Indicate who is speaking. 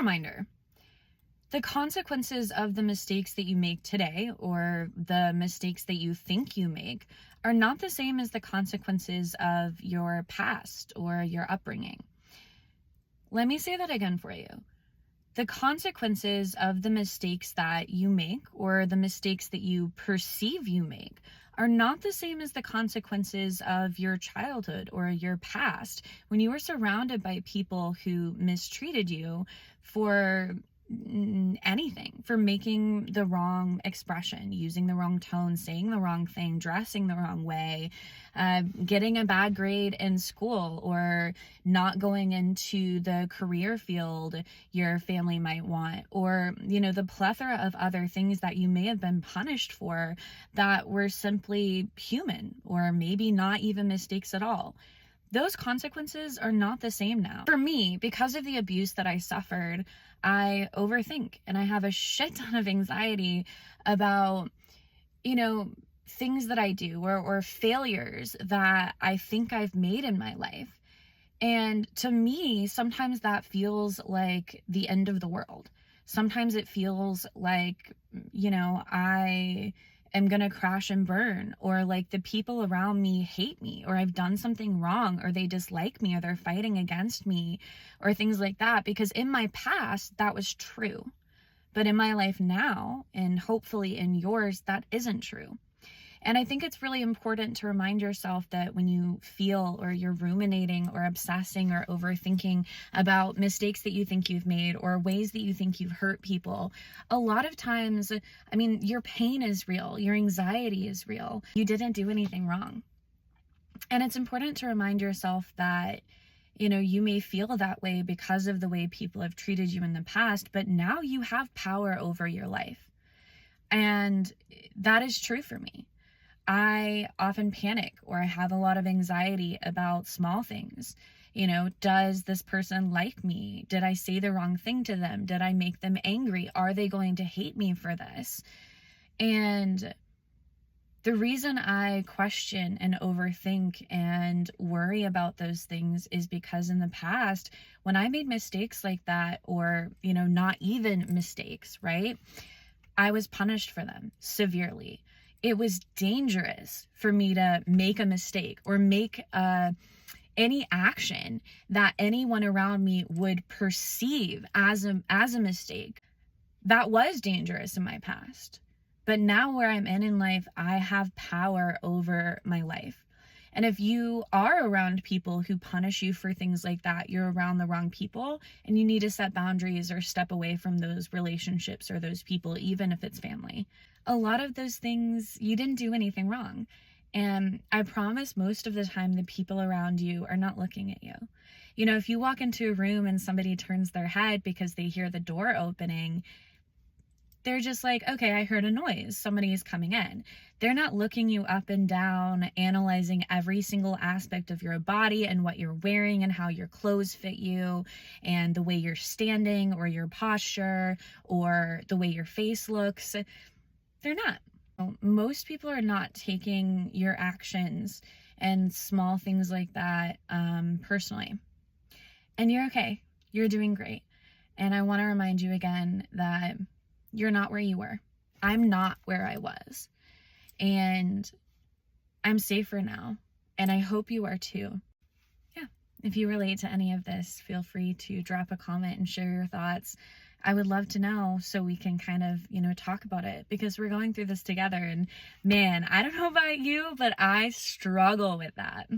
Speaker 1: reminder. The consequences of the mistakes that you make today, or the mistakes that you think you make, are not the same as the consequences of your past or your upbringing. Let me say that again for you. The consequences of the mistakes that you make, or the mistakes that you perceive you make, are not the same as the consequences of your childhood or your past, when you were surrounded by people who mistreated you for anything, for making the wrong expression, using the wrong tone, saying the wrong thing, dressing the wrong way, getting a bad grade in school, or not going into the career field your family might want, or, the plethora of other things that you may have been punished for that were simply human, or maybe not even mistakes at all. Those consequences are not the same now. For me, because of the abuse that I suffered, I overthink and I have a shit ton of anxiety about, things that I do or failures that I think I've made in my life. And to me, sometimes that feels like the end of the world. Sometimes it feels like, I am gonna crash and burn, or like the people around me hate me, or I've done something wrong, or they dislike me, or they're fighting against me, or things like that. Because in my past, that was true. But in my life now, and hopefully in yours, that isn't true. And I think it's really important to remind yourself that when you feel, or you're ruminating or obsessing or overthinking about mistakes that you think you've made, or ways that you think you've hurt people, a lot of times, your pain is real, your anxiety is real. You didn't do anything wrong. And it's important to remind yourself that, you may feel that way because of the way people have treated you in the past, but now you have power over your life. And that is true for me. I often panic, or I have a lot of anxiety about small things. Does this person like me? Did I say the wrong thing to them? Did I make them angry? Are they going to hate me for this? And the reason I question and overthink and worry about those things is because in the past, when I made mistakes like that, or, not even mistakes, right? I was punished for them severely. It was dangerous for me to make a mistake or make any action that anyone around me would perceive as a mistake. That was dangerous in my past. But now where I'm in life, I have power over my life. And if you are around people who punish you for things like that, you're around the wrong people, and you need to set boundaries or step away from those relationships or those people, even if it's family. A lot of those things, you didn't do anything wrong. And I promise most of the time, the people around you are not looking at you. If you walk into a room and somebody turns their head because they hear the door opening, they're just like, okay, I heard a noise. Somebody is coming in. They're not looking you up and down, analyzing every single aspect of your body and what you're wearing and how your clothes fit you and the way you're standing or your posture or the way your face looks. They're not. Most people are not taking your actions and small things like that personally. And you're okay. You're doing great. And I want to remind you again that you're not where you were. I'm not where I was. And I'm safer now. And I hope you are too. Yeah. If you relate to any of this, feel free to drop a comment and share your thoughts. I would love to know, so we can kind of, talk about it, because we're going through this together. And man, I don't know about you, but I struggle with that.